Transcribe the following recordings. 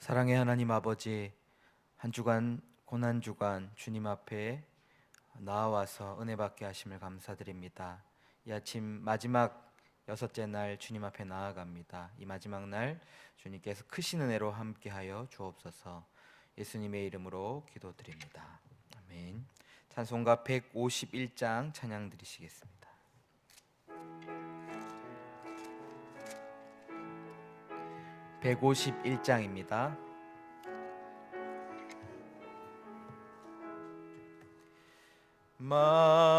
사랑의 하나님 아버지, 한 주간 고난 주간 주님 앞에 나와서 은혜 받게 하심을 감사드립니다. 이 아침 마지막 여섯째 날 주님 앞에 나아갑니다. 이 마지막 날 주님께서 크신 은혜로 함께하여 주옵소서. 예수님의 이름으로 기도드립니다. 아멘. 찬송가 151장 찬양 드리시겠습니다. 151장입니다.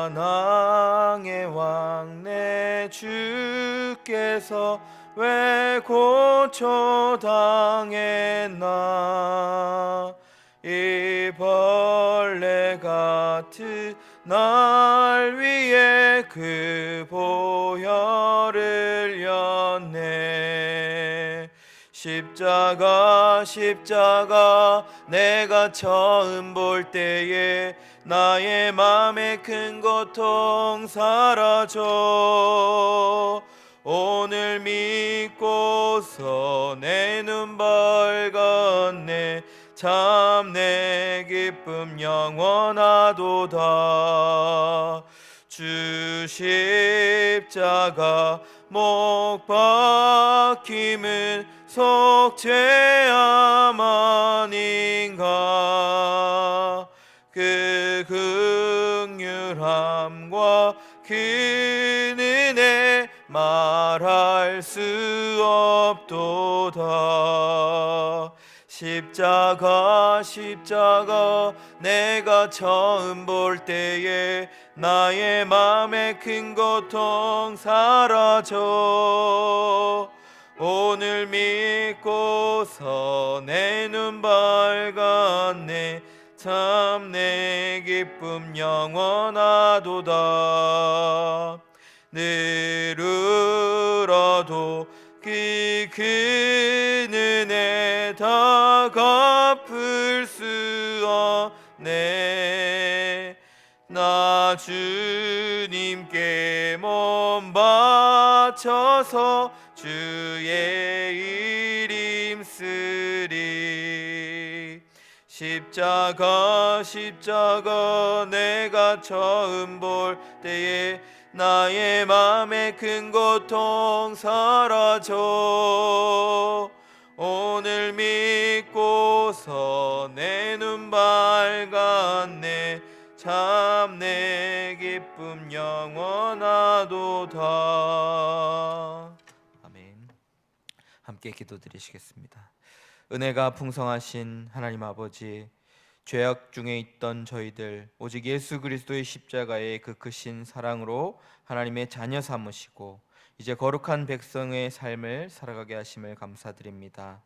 만왕의 왕 내 주께서 왜 고초당했나. 이 벌레 같은 날 위에 그 보혈을 렸네. 십자가 내가 처음 볼 때에 나의 맘의 큰 고통 사라져. 오늘 믿고서 내 눈 밝았네. 참 내 기쁨 영원하도다. 주 십자가 못 박힘은 속죄함 아닌가. 그 긍휼함과 그 은혜 말할 수 없도다. 십자가 내가 처음 볼 때에 나의 맘의 큰 고통 사라져. 오늘 믿고서 내 눈 밝았네. 참 내 기쁨 영원하도다. 늘 울어도 그 큰 은혜 다 갚을 수 없네. 나 주님께 몸 바쳐서 주의 이름 쓰리. 십자가 내가 처음 볼 때에 나의 맘의 큰 고통 사라져. 오늘 믿고서 내 눈 밝았네. 참 내 기쁨 영원하도다. 아멘. 함께 기도드리시겠습니다. 은혜가 풍성하신 하나님 아버지, 죄악 중에 있던 저희들 오직 예수 그리스도의 십자가의 그 크신 사랑으로 하나님의 자녀 삼으시고 이제 거룩한 백성의 삶을 살아가게 하심을 감사드립니다.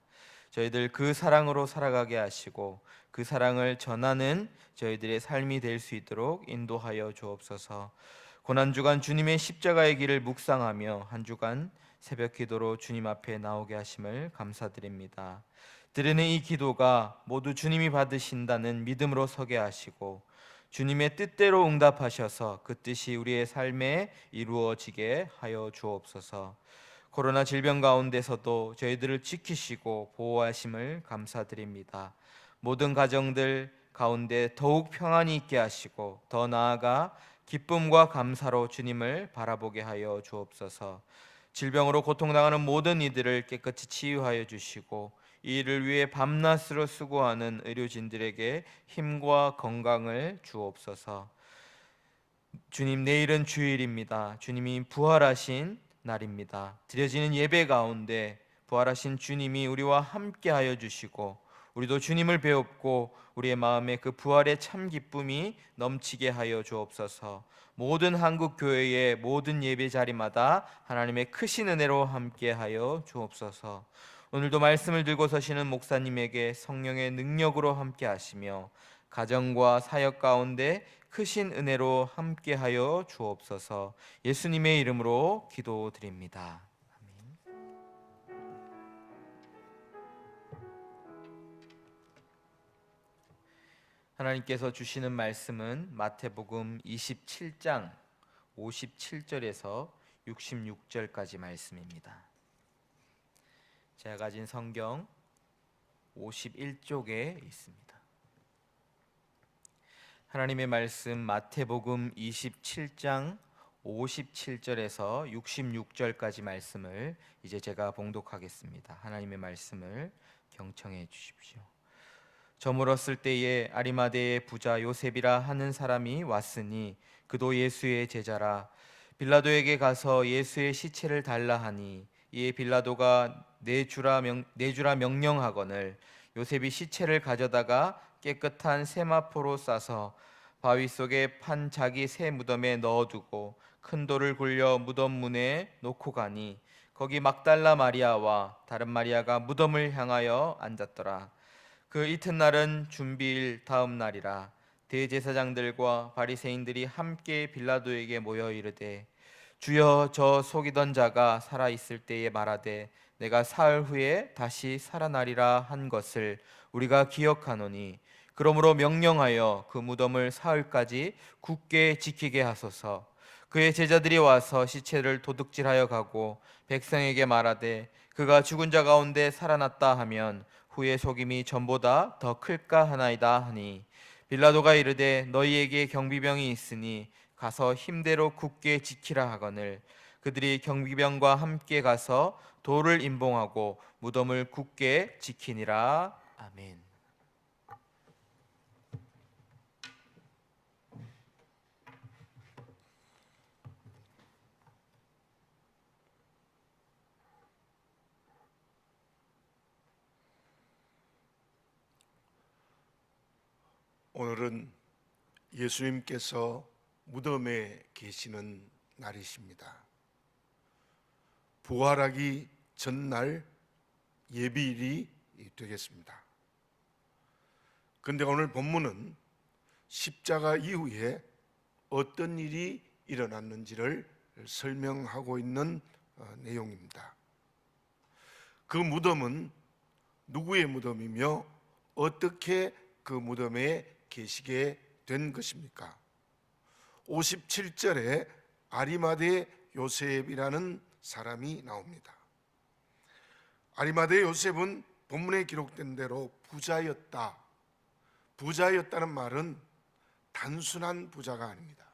저희들 그 사랑으로 살아가게 하시고 그 사랑을 전하는 저희들의 삶이 될 수 있도록 인도하여 주옵소서. 고난주간 주님의 십자가의 길을 묵상하며 한 주간 새벽 기도로 주님 앞에 나오게 하심을 감사드립니다. 드리는 이 기도가 모두 주님이 받으신다는 믿음으로 서게 하시고 주님의 뜻대로 응답하셔서 그 뜻이 우리의 삶에 이루어지게 하여 주옵소서. 코로나 질병 가운데서도 저희들을 지키시고 보호하심을 감사드립니다. 모든 가정들 가운데 더욱 평안이 있게 하시고 더 나아가 기쁨과 감사로 주님을 바라보게 하여 주옵소서. 질병으로 고통당하는 모든 이들을 깨끗이 치유하여 주시고 이 일을 위해 밤낮으로 수고하는 의료진들에게 힘과 건강을 주옵소서. 주님, 내일은 주일입니다. 주님이 부활하신 날입니다. 드려지는 예배 가운데 부활하신 주님이 우리와 함께하여 주시고 우리도 주님을 배웁고 우리의 마음에 그 부활의 참 기쁨이 넘치게 하여 주옵소서. 모든 한국 교회의 모든 예배 자리마다 하나님의 크신 은혜로 함께하여 주옵소서. 오늘도 말씀을 들고 서시는 목사님에게 성령의 능력으로 함께하시며 가정과 사역 가운데 크신 은혜로 함께하여 주옵소서. 예수님의 이름으로 기도드립니다. 아멘. 하나님께서 주시는 말씀은 마태복음 27장 57절에서 66절까지 말씀입니다. 제가 가진 성경 51쪽에 있습니다. 하나님의 말씀 마태복음 27장 57절에서 66절까지 말씀을 이제 제가 봉독하겠습니다. 하나님의 말씀을 경청해 주십시오. 저물었을 때에 아리마대의 부자 요셉이라 하는 사람이 왔으니 그도 예수의 제자라. 빌라도에게 가서 예수의 시체를 달라 하니 이에 빌라도가 내주라 명령하거늘 요셉이 시체를 가져다가 깨끗한 세마포로 싸서 바위 속에 판 자기 새 무덤에 넣어두고 큰 돌을 굴려 무덤 문에 놓고 가니 거기 막달라 마리아와 다른 마리아가 무덤을 향하여 앉았더라. 그 이튿날은 준비일 다음 날이라. 대제사장들과 바리새인들이 함께 빌라도에게 모여 이르되 주여, 저 속이던 자가 살아 있을 때에 말하되 내가 사흘 후에 다시 살아나리라 한 것을 우리가 기억하노니 그러므로 명령하여 그 무덤을 사흘까지 굳게 지키게 하소서. 그의 제자들이 와서 시체를 도둑질하여 가고 백성에게 말하되 그가 죽은 자 가운데 살아났다 하면 후에 속임이 전보다 더 클까 하나이다 하니 빌라도가 이르되 너희에게 경비병이 있으니 가서 힘대로 굳게 지키라 하거늘 그들이 경비병과 함께 가서 돌을 임봉하고 무덤을 굳게 지키니라. 아멘. 오늘은 예수님께서 무덤에 계시는 날이십니다. 부활하기 전날 예비일이 되겠습니다. 그런데 오늘 본문은 십자가 이후에 어떤 일이 일어났는지를 설명하고 있는 내용입니다. 그 무덤은 누구의 무덤이며 어떻게 그 무덤에 계시게 된 것입니까? 57절에 아리마대 요셉이라는 사람이 나옵니다. 아리마대 요셉은 본문에 기록된 대로 부자였다. 부자였다는 말은 단순한 부자가 아닙니다.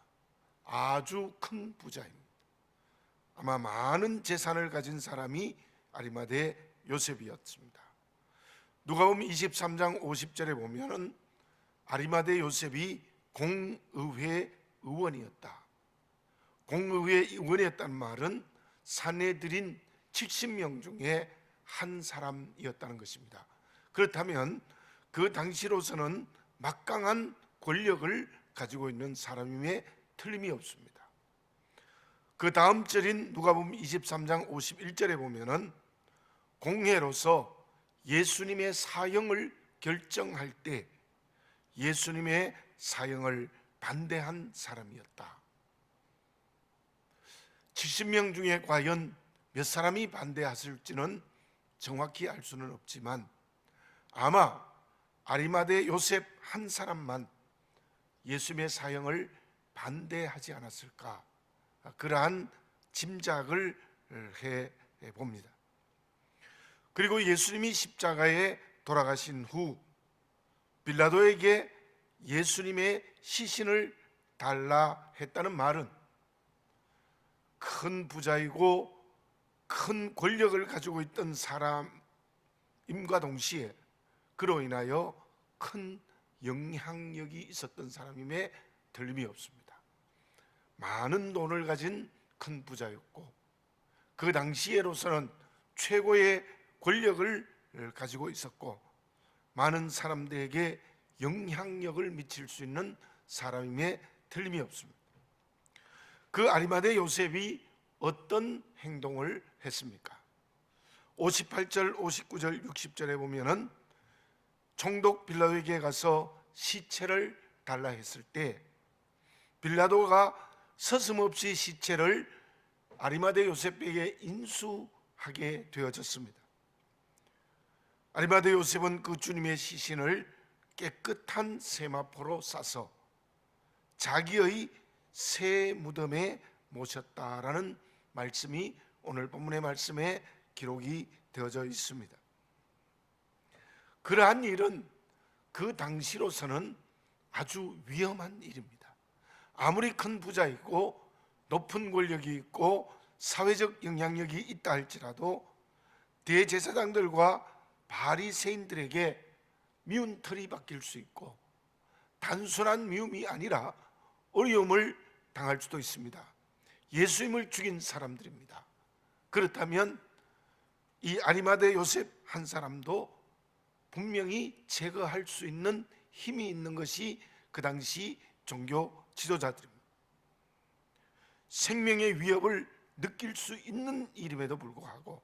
아주 큰 부자입니다. 아마 많은 재산을 가진 사람이 아리마대 요셉이었습니다. 누가복음 23장 50절에 보면은 아리마대 요셉이 공의회 의원이었다. 공의회 의원이었다는 말은 산헤드린 70명 중에 한 사람이었다는 것입니다. 그렇다면 그 당시로서는 막강한 권력을 가지고 있는 사람임에 틀림이 없습니다. 그 다음 절인 누가복음 23장 51절에 보면은 공회로서 예수님의 사형을 결정할 때 예수님의 사형을 반대한 사람이었다. 70명 중에 과연 몇 사람이 반대했을지는 정확히 알 수는 없지만 아마 아리마대 요셉 한 사람만 예수님의 사형을 반대하지 않았을까, 그러한 짐작을 해 봅니다. 그리고 예수님이 십자가에 돌아가신 후 빌라도에게 예수님의 시신을 달라 했다는 말은 큰 부자이고 큰 권력을 가지고 있던 사람임과 동시에 그로 인하여 큰 영향력이 있었던 사람임에 틀림이 없습니다. 많은 돈을 가진 큰 부자였고 그 당시에로서는 최고의 권력을 가지고 있었고 많은 사람들에게 영향력을 미칠 수 있는 사람임에 틀림이 없습니다. 그 아리마대 요셉이 어떤 행동을 했습니까? 58절, 59절, 60절에 보면은 총독 빌라도에게 가서 시체를 달라 했을 때 빌라도가 서슴없이 시체를 아리마대 요셉에게 인수하게 되어졌습니다. 아리마대 요셉은 그 주님의 시신을 깨끗한 세마포로 싸서 자기의 새 무덤에 모셨다라는 말씀이 오늘 본문의 말씀에 기록이 되어져 있습니다. 그러한 일은 그 당시로서는 아주 위험한 일입니다. 아무리 큰 부자이고 높은 권력이 있고 사회적 영향력이 있다 할지라도 대제사장들과 바리새인들에게 미운 털이 박힐 수 있고 단순한 미움이 아니라 어려움을 당할 수도 있습니다. 예수님을 죽인 사람들입니다. 그렇다면 이 아리마대 요셉 한 사람도 분명히 제거할 수 있는 힘이 있는 것이 그 당시 종교 지도자들입니다. 생명의 위협을 느낄 수 있는 일임에도 불구하고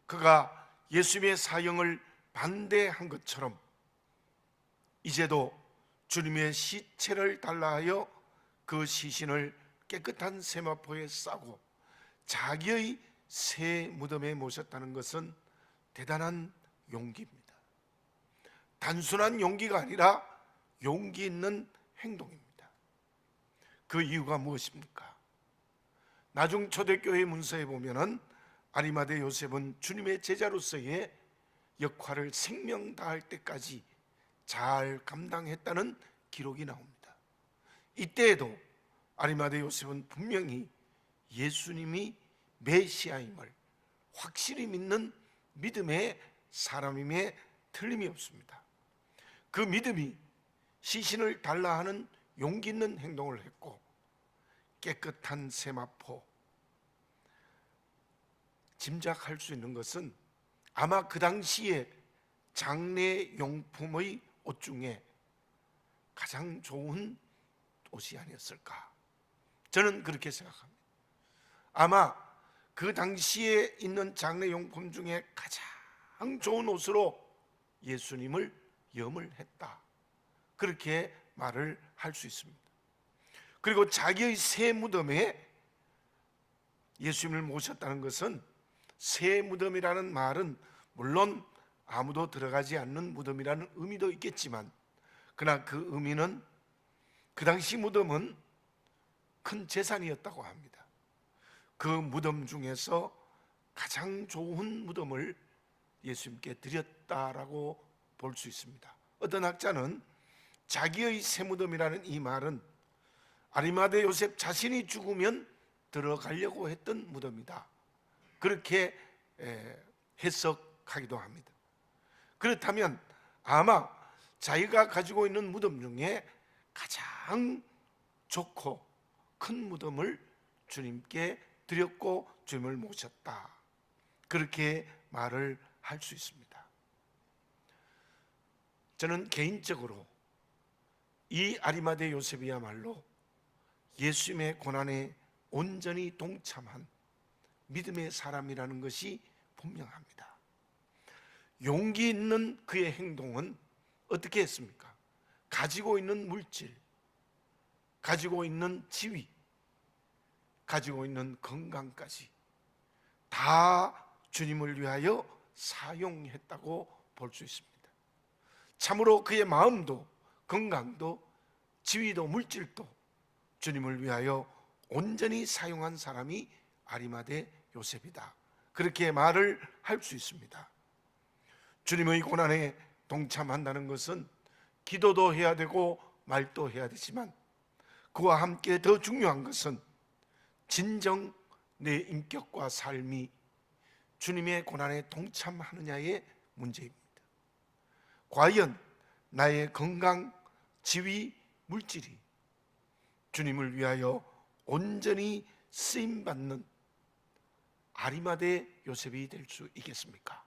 그가 예수님의 사형을 반대한 것처럼 이제도 주님의 시체를 달라하여 그 시신을 깨끗한 세마포에 싸고 자기의 새 무덤에 모셨다는 것은 대단한 용기입니다. 단순한 용기가 아니라 용기 있는 행동입니다. 그 이유가 무엇입니까? 나중 초대교회 문서에 보면은 아리마대 요셉은 주님의 제자로서의 역할을 생명 다할 때까지 잘 감당했다는 기록이 나옵니다. 이때에도 아리마대 요셉은 분명히 예수님이 메시아임을 확실히 믿는 믿음의 사람임에 틀림이 없습니다. 그 믿음이 시신을 달라 하는 용기 있는 행동을 했고 깨끗한 세마포, 짐작할 수 있는 것은 아마 그 당시에 장례 용품의 옷 중에 가장 좋은 옷이 아니었을까? 저는 그렇게 생각합니다. 아마 그 당시에 있는 장례 용품 중에 가장 좋은 옷으로 예수님을 염을 했다. 그렇게 말을 할 수 있습니다. 그리고 자기의 새 무덤에 예수님을 모셨다는 것은 새 무덤이라는 말은 물론 아무도 들어가지 않는 무덤이라는 의미도 있겠지만 그러나 그 의미는 그 당시 무덤은 큰 재산이었다고 합니다. 그 무덤 중에서 가장 좋은 무덤을 예수님께 드렸다라고 볼 수 있습니다. 어떤 학자는 자기의 새 무덤이라는 이 말은 아리마대 요셉 자신이 죽으면 들어가려고 했던 무덤이다. 그렇게 해석하기도 합니다. 그렇다면 아마 자기가 가지고 있는 무덤 중에 가장 좋고 큰 무덤을 주님께 드렸고 주님을 모셨다. 그렇게 말을 할 수 있습니다. 저는 개인적으로 이 아리마대 요셉이야말로 예수님의 고난에 온전히 동참한 믿음의 사람이라는 것이 분명합니다. 용기 있는 그의 행동은 어떻게 했습니까? 가지고 있는 물질, 가지고 있는 지위, 가지고 있는 건강까지 다 주님을 위하여 사용했다고 볼 수 있습니다. 참으로 그의 마음도 건강도 지위도 물질도 주님을 위하여 온전히 사용한 사람이 아리마대 요셉이다. 그렇게 말을 할 수 있습니다. 주님의 고난에 동참한다는 것은 기도도 해야 되고 말도 해야 되지만 그와 함께 더 중요한 것은 진정 내 인격과 삶이 주님의 고난에 동참하느냐의 문제입니다. 과연 나의 건강, 지위, 물질이 주님을 위하여 온전히 쓰임받는 아리마대 요셉이 될 수 있겠습니까?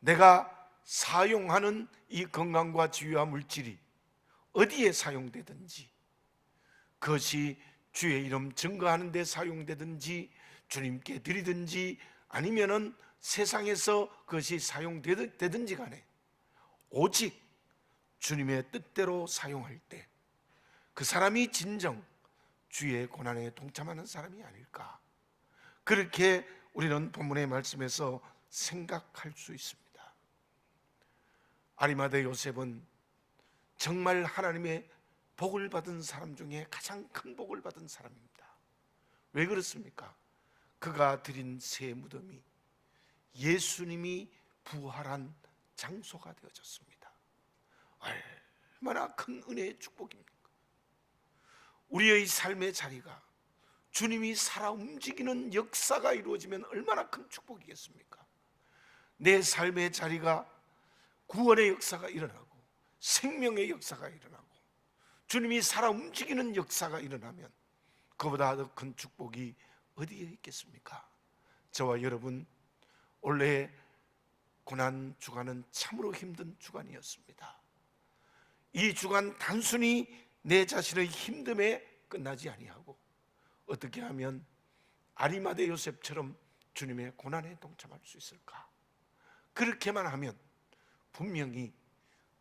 내가 사용하는 이 건강과 지위와 물질이 어디에 사용되든지 그것이 주의 이름 증거하는 데 사용되든지 주님께 드리든지 아니면은 세상에서 그것이 사용되든지 간에 오직 주님의 뜻대로 사용할 때 그 사람이 진정 주의 고난에 동참하는 사람이 아닐까, 그렇게 우리는 본문의 말씀에서 생각할 수 있습니다. 아리마대 요셉은 정말 하나님의 복을 받은 사람 중에 가장 큰 복을 받은 사람입니다. 왜 그렇습니까? 그가 드린 새 무덤이 예수님이 부활한 장소가 되어졌습니다. 얼마나 큰 은혜의 축복입니까? 우리의 삶의 자리가 주님이 살아 움직이는 역사가 이루어지면 얼마나 큰 축복이겠습니까? 내 삶의 자리가 구원의 역사가 일어나고 생명의 역사가 일어나고 주님이 살아 움직이는 역사가 일어나면 그보다 더 큰 축복이 어디에 있겠습니까? 저와 여러분, 올해 고난 주간은 참으로 힘든 주간이었습니다. 이 주간 단순히 내 자신의 힘듦에 끝나지 아니하고 어떻게 하면 아리마대 요셉처럼 주님의 고난에 동참할 수 있을까? 그렇게만 하면 분명히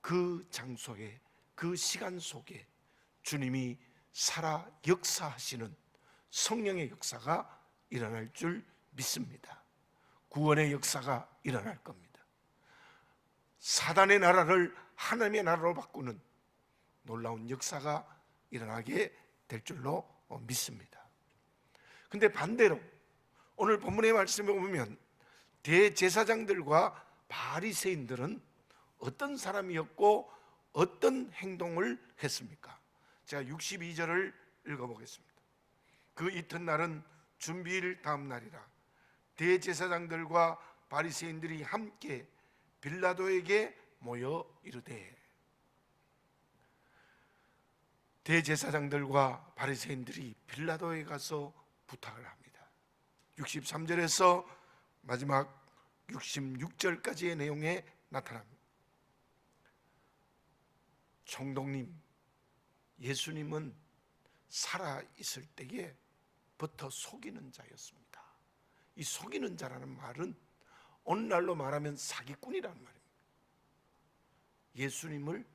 그 장소에, 그 시간 속에 주님이 살아 역사하시는 성령의 역사가 일어날 줄 믿습니다. 구원의 역사가 일어날 겁니다. 사단의 나라를 하나님의 나라로 바꾸는 놀라운 역사가 일어나게 될 줄로 믿습니다. 근데 반대로 오늘 본문의 말씀에 보면 대제사장들과 바리새인들은 어떤 사람이었고 어떤 행동을 했습니까? 제가 62절을 읽어보겠습니다. 그 이튿날은 준비일 다음 날이라 대제사장들과 바리새인들이 함께 빌라도에게 모여 이르되, 대제사장들과 바리새인들이 빌라도에 가서 부탁을 합니다. 63절에서 마지막 66절까지의 내용에 나타납니다. 총독님, 예수님은 살아있을 때에부터 속이는 자였습니다. 이 속이는 자라는 말은 오늘날로 말하면 사기꾼이라는 말입니다. 예수님을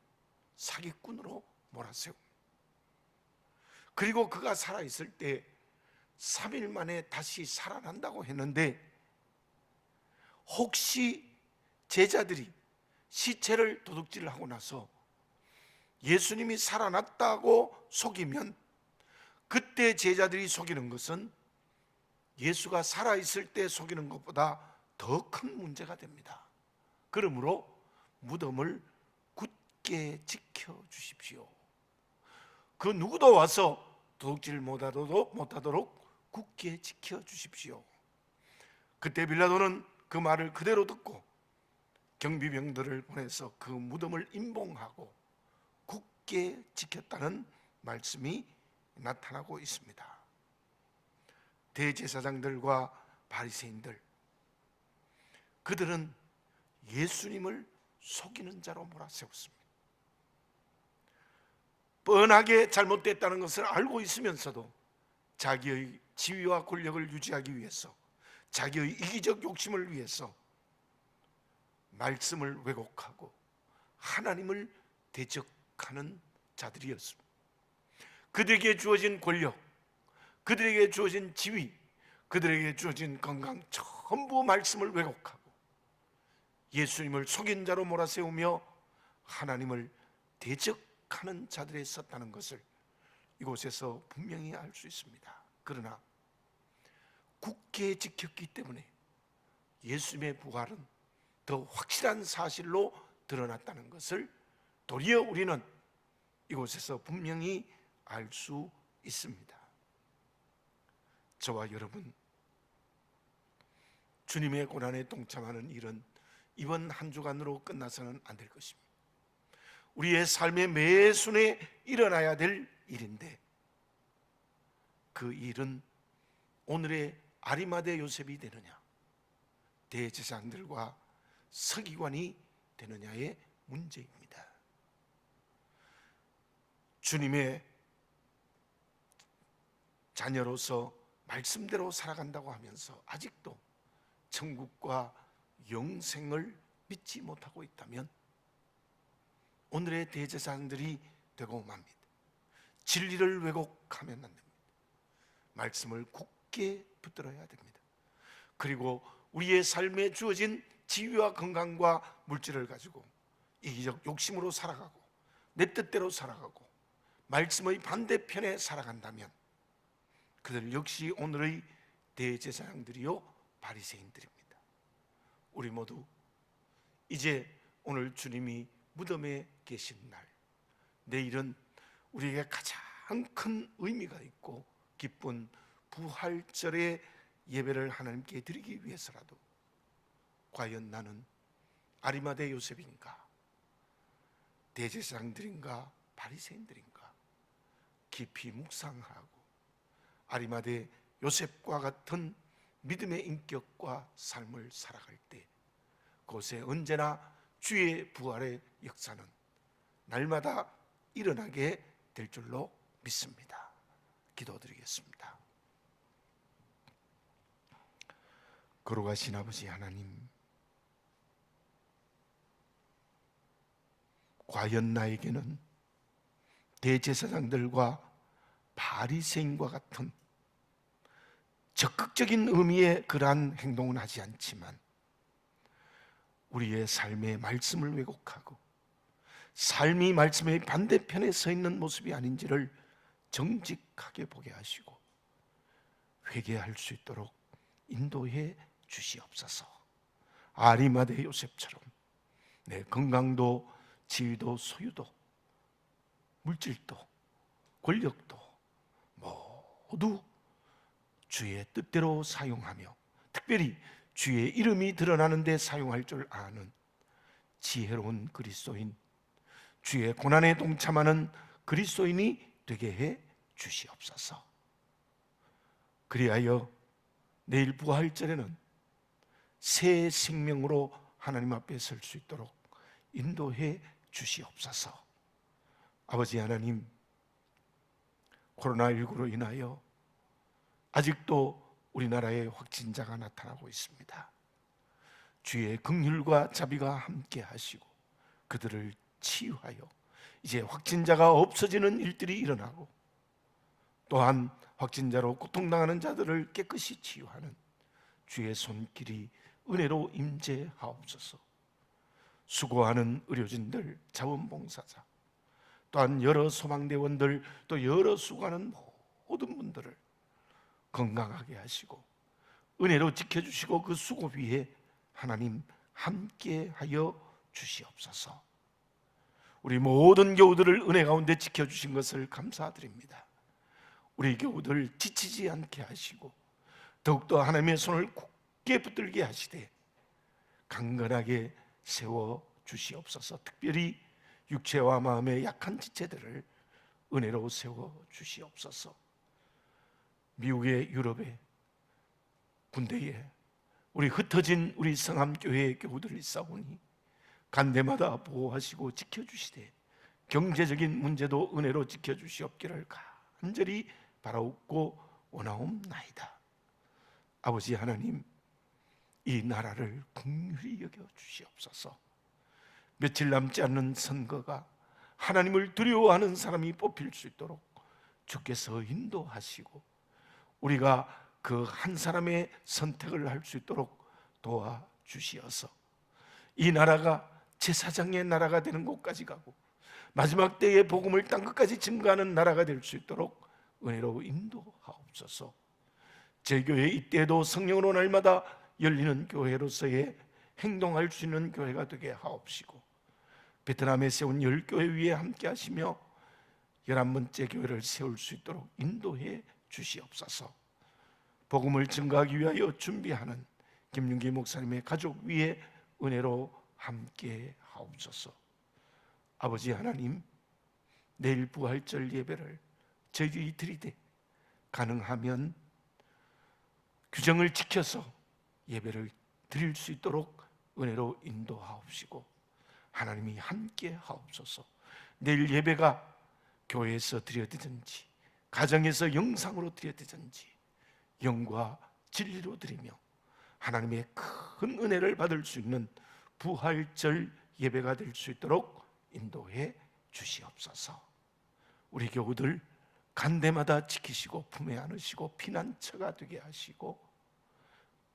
사기꾼으로 몰아세웁니다. 그리고 그가 살아있을 때 3일 만에 다시 살아난다고 했는데, 혹시 제자들이 시체를 도둑질하고 나서 예수님이 살아났다고 속이면 그때 제자들이 속이는 것은 예수가 살아있을 때 속이는 것보다 더 큰 문제가 됩니다. 그러므로 무덤을 굳게 지켜주십시오. 그 누구도 와서 도둑질 못하도록 굳게 지켜주십시오. 그때 빌라도는 그 말을 그대로 듣고 경비병들을 보내서 그 무덤을 임봉하고 굳게 지켰다는 말씀이 나타나고 있습니다. 대제사장들과 바리새인들, 그들은 예수님을 속이는 자로 몰아세웠습니다. 뻔하게 잘못됐다는 것을 알고 있으면서도 자기의 지위와 권력을 유지하기 위해서, 자기의 이기적 욕심을 위해서 말씀을 왜곡하고 하나님을 대적하는 자들이었습니다. 그들에게 주어진 권력, 그들에게 주어진 지위, 그들에게 주어진 건강, 전부 말씀을 왜곡하고 예수님을 속인 자로 몰아세우며 하나님을 대적하는 자들에 있었다는 것을 이곳에서 분명히 알 수 있습니다. 그러나 굳게 지켰기 때문에 예수님의 부활은 더 확실한 사실로 드러났다는 것을 도리어 우리는 이곳에서 분명히 알 수 있습니다. 저와 여러분, 주님의 고난에 동참하는 일은 이번 한 주간으로 끝나서는 안 될 것입니다. 우리의 삶의 매 순에 일어나야 될 일인데, 그 일은 오늘의 아리마대 요셉이 되느냐, 대제사장들과 서기관이 되느냐의 문제입니다. 주님의 자녀로서 말씀대로 살아간다고 하면서 아직도 천국과 영생을 믿지 못하고 있다면 오늘의 대제사장들이 되고 맙니다. 진리를 왜곡하면 안 됩니다. 말씀을 굳게 붙들어야 됩니다. 그리고 우리의 삶에 주어진 지위와 건강과 물질을 가지고 이기적 욕심으로 살아가고 내 뜻대로 살아가고 말씀의 반대편에 살아간다면 그들 역시 오늘의 대제사장들이요 바리새인들입니다. 우리 모두 이제 오늘 주님이 무덤에 계신 날, 내일은 우리에게 가장 큰 의미가 있고 기쁜 부활절의 예배를 하나님께 드리기 위해서라도 과연 나는 아리마대 요셉인가, 대제사장들인가, 바리새인들인가 깊이 묵상하고 아리마대 요셉과 같은 믿음의 인격과 삶을 살아갈 때 그곳에 언제나 주의 부활의 역사는 날마다 일어나게 될 줄로 믿습니다. 기도드리겠습니다. 거룩하신 아버지 하나님, 과연 나에게는 대제사장들과 바리새인과 같은 적극적인 의미의 그러한 행동은 하지 않지만 우리의 삶의 말씀을 왜곡하고 삶이 말씀의 반대편에 서 있는 모습이 아닌지를 정직하게 보게 하시고 회개할 수 있도록 인도해 주시옵소서. 아리마대 요셉처럼 내 건강도 지위도 소유도 물질도 권력도 모두 주의 뜻대로 사용하며 특별히 주의 이름이 드러나는 데 사용할 줄 아는 지혜로운 그리스도인, 주의 고난에 동참하는 그리스도인이 되게 해 주시옵소서. 그리하여 내일 부활절에는 새 생명으로 하나님 앞에 설 수 있도록 인도해 주시옵소서. 아버지 하나님, 코로나19로 인하여 아직도 우리나라에 확진자가 나타나고 있습니다. 주의 긍휼과 자비가 함께 하시고 그들을 치유하여 이제 확진자가 없어지는 일들이 일어나고 또한 확진자로 고통당하는 자들을 깨끗이 치유하는 주의 손길이 은혜로 임재하옵소서. 수고하는 의료진들, 자원봉사자, 또한 여러 소망대원들, 또 여러 수고하는 모든 분들을 건강하게 하시고 은혜로 지켜주시고 그 수고 위에 하나님 함께하여 주시옵소서. 우리 모든 교우들을 은혜 가운데 지켜주신 것을 감사드립니다. 우리 교우들 지치지 않게 하시고 더욱더 하나님의 손을 굳게 붙들게 하시되 강건하게 세워 주시옵소서. 특별히 육체와 마음의 약한 지체들을 은혜로 세워 주시옵소서. 미국의 유럽의 군대에 우리 흩어진 우리 성함교회의 교우들이 있사오니 간대마다 보호하시고 지켜주시되 경제적인 문제도 은혜로 지켜주시옵기를 간절히 바라옵고 원하옵나이다. 아버지 하나님, 이 나라를 긍휼히 여겨 주시옵소서. 며칠 남지 않는 선거가 하나님을 두려워하는 사람이 뽑힐 수 있도록 주께서 인도하시고 우리가 그 한 사람의 선택을 할 수 있도록 도와주시어서 이 나라가 제사장의 나라가 되는 곳까지 가고 마지막 때에 복음을 땅 끝까지 증거하는 나라가 될 수 있도록 은혜로 인도하옵소서. 제 교회 이때도 성령으로 날마다 열리는 교회로서의 행동할 수 있는 교회가 되게 하옵시고 베트남에 세운 10교회 위에 함께 하시며 11번째 교회를 세울 수 있도록 인도해 주시옵소서. 복음을 증거하기 위하여 준비하는 김윤기 목사님의 가족 위에 은혜로 함께 하옵소서. 아버지 하나님, 내일 부활절 예배를 저희들이 드리되 가능하면 규정을 지켜서 예배를 드릴 수 있도록 은혜로 인도하옵시고 하나님이 함께 하옵소서. 내일 예배가 교회에서 드려지든지 가정에서 영상으로 드려지든지 영과 진리로 드리며 하나님의 큰 은혜를 받을 수 있는 부활절 예배가 될 수 있도록 인도해 주시옵소서. 우리 교우들 간대마다 지키시고 품에 안으시고 피난처가 되게 하시고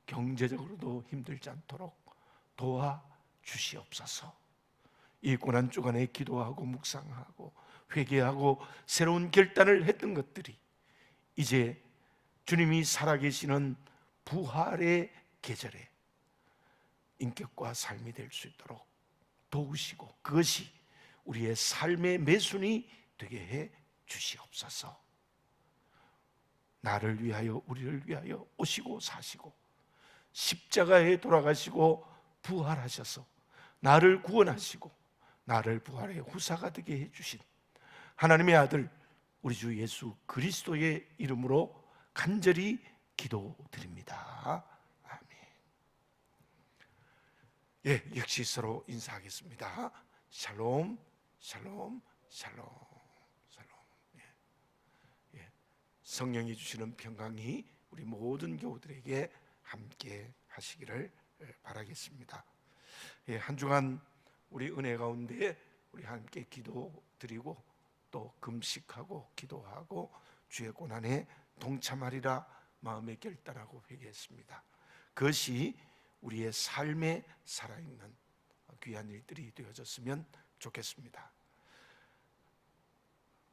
경제적으로도 힘들지 않도록 도와주시옵소서. 이 고난 주간에 기도하고 묵상하고 회개하고 새로운 결단을 했던 것들이 이제 주님이 살아계시는 부활의 계절에 인격과 삶이 될 수 있도록 도우시고 그것이 우리의 삶의 매순이 되게 해 주시옵소서. 나를 위하여 우리를 위하여 오시고 사시고 십자가에 돌아가시고 부활하셔서 나를 구원하시고 나를 부활의 후사가 되게 해주신 하나님의 아들 우리 주 예수 그리스도의 이름으로 간절히 기도드립니다. 아멘. 예, 역시 서로 인사하겠습니다. 샬롬, 샬롬, 샬롬, 샬롬. 예. 성령이 주시는 평강이 우리 모든 교우들에게 함께 하시기를 바라겠습니다. 예, 한 주간 우리 은혜 가운데 우리 함께 기도드리고 또 금식하고 기도하고 주의 고난에 동참하리라 마음에 결단하고 회개했습니다. 그것이 우리의 삶에 살아있는 귀한 일들이 되어졌으면 좋겠습니다.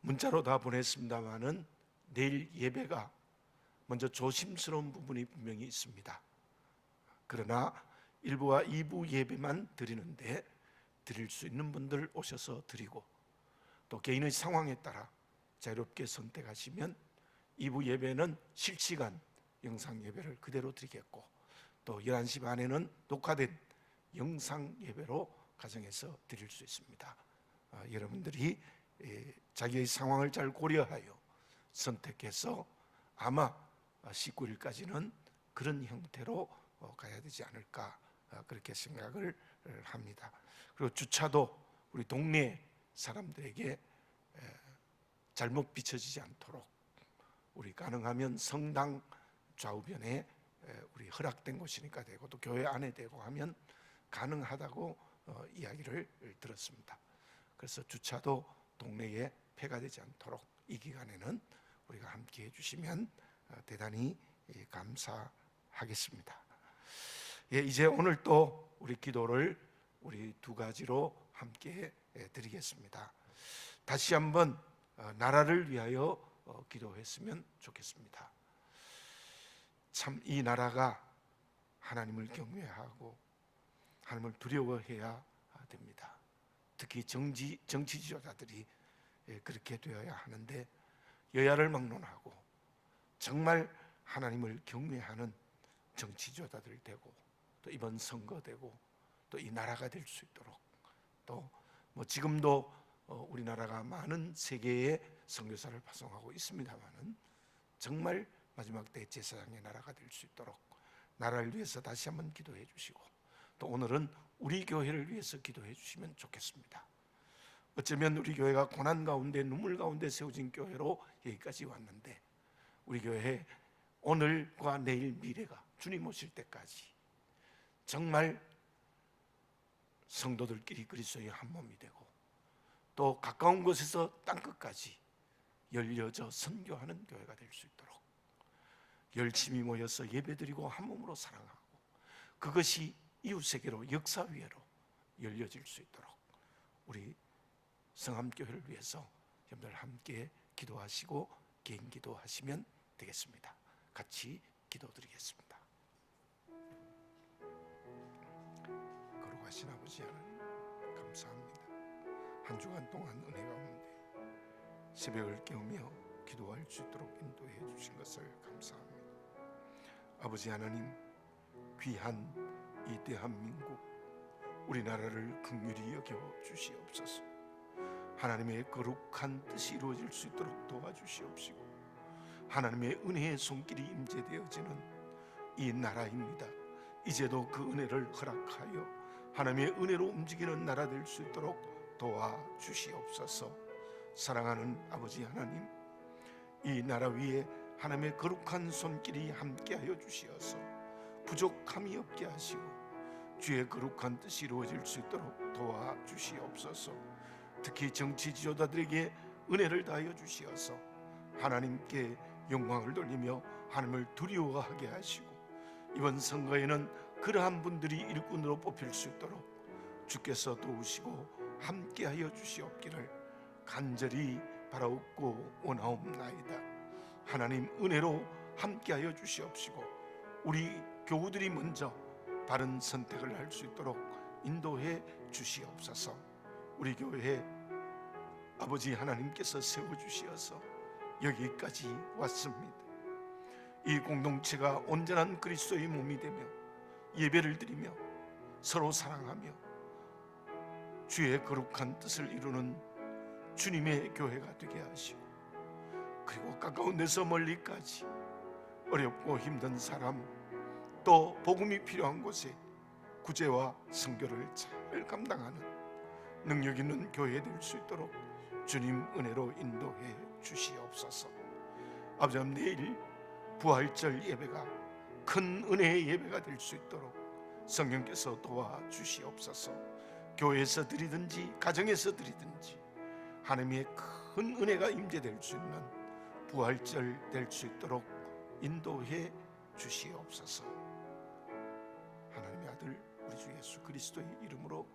문자로 다 보냈습니다마는 내일 예배가 먼저 조심스러운 부분이 분명히 있습니다. 그러나 1부와 2부 예배만 드리는데 드릴 수 있는 분들 오셔서 드리고 또 개인의 상황에 따라 자유롭게 선택하시면 2부 예배는 실시간 영상 예배를 그대로 드리겠고 또 11시 반에는 녹화된 영상 예배로 가정에서 드릴 수 있습니다. 여러분들이 자기의 상황을 잘 고려하여 선택해서 아마 19일까지는 그런 형태로 가야 되지 않을까 그렇게 생각을 합니다. 그리고 주차도 우리 동네 사람들에게 잘못 비춰지지 않도록 우리 가능하면 성당 좌우변에 우리 허락된 곳이니까 되고 또 교회 안에 되고 하면 가능하다고 이야기를 들었습니다. 그래서 주차도 동네에 폐가 되지 않도록 이 기간에는 우리가 함께 해주시면 대단히 감사하겠습니다. 예, 이제 오늘 또 우리 기도를 우리 두 가지로 함께 드리겠습니다. 다시 한번 나라를 위하여 기도했으면 좋겠습니다. 참 이 나라가 하나님을 경외하고 하나님을 두려워해야 됩니다. 특히 정치 지도자들이 그렇게 되어야 하는데 여야를 막론하고 정말 하나님을 경외하는 정치 지도자들 되고 또 이번 선거 되고 또 이 나라가 될 수 있도록 또 뭐 지금도 우리나라가 많은 세계의 선교사를 파송하고 있습니다만은 정말 마지막 때 제사장의 나라가 될 수 있도록 나라를 위해서 다시 한번 기도해 주시고 또 오늘은 우리 교회를 위해서 기도해 주시면 좋겠습니다. 어쩌면 우리 교회가 고난 가운데 눈물 가운데 세워진 교회로 여기까지 왔는데 우리 교회 오늘과 내일 미래가 주님 오실 때까지 정말 성도들끼리 그리스도의 한 몸이 되고 또 가까운 곳에서 땅끝까지 열려져 선교하는 교회가 될 수 있도록 열심히 모여서 예배드리고 한 몸으로 사랑하고 그것이 이웃세계로 역사위회로 열려질 수 있도록 우리 성함교회를 위해서 여러분들 함께 기도하시고 개인 기도하시면 되겠습니다. 같이 기도드리겠습니다. 거룩하신 아버지 하나님 감사합니다. 한 주간 동안 은혜 가운데 새벽을 깨우며 기도할 수 있도록 인도해 주신 것을 감사합니다. 아버지 하나님 귀한 이 대한민국 우리나라를 긍휼히 여겨 주시옵소서. 하나님의 거룩한 뜻이 이루어질 수 있도록 도와주시옵시고 하나님의 은혜의 손길이 임재되어지는 이 나라입니다. 이제도 그 은혜를 허락하여 하나님의 은혜로 움직이는 나라 될 수 있도록 도와주시옵소서. 사랑하는 아버지 하나님 이 나라 위에 하나님의 거룩한 손길이 함께하여 주시어서 부족함이 없게 하시고 주의 거룩한 뜻이 이루어질 수 있도록 도와주시옵소서. 특히 정치 지도자들에게 은혜를 다하여 주시어서 하나님께 영광을 돌리며 하나님을 두려워하게 하시고 이번 선거에는 그러한 분들이 일꾼으로 뽑힐 수 있도록 주께서 도우시고 함께하여 주시옵기를 간절히 바라옵고 원하옵나이다. 하나님 은혜로 함께하여 주시옵시고 우리 교우들이 먼저 바른 선택을 할 수 있도록 인도해 주시옵소서. 우리 교회 아버지 하나님께서 세워주시어서 여기까지 왔습니다. 이 공동체가 온전한 그리스도의 몸이 되며 예배를 드리며 서로 사랑하며 주의 거룩한 뜻을 이루는 주님의 교회가 되게 하시고, 그리고 가까운 데서 멀리까지 어렵고 힘든 사람, 또 복음이 필요한 곳에 구제와 선교를 잘 감당하는 능력 있는 교회 될 수 있도록 주님 은혜로 인도해 주시옵소서. 아버지, 내일 부활절 예배가 큰 은혜의 예배가 될 수 있도록 성령께서 도와주시옵소서. 교회에서 드리든지 가정에서 드리든지 하나님의 큰 은혜가 임재될 수 있는 부활절 될 수 있도록 인도해 주시옵소서. 하나님의 아들 우리 주 예수 그리스도의 이름으로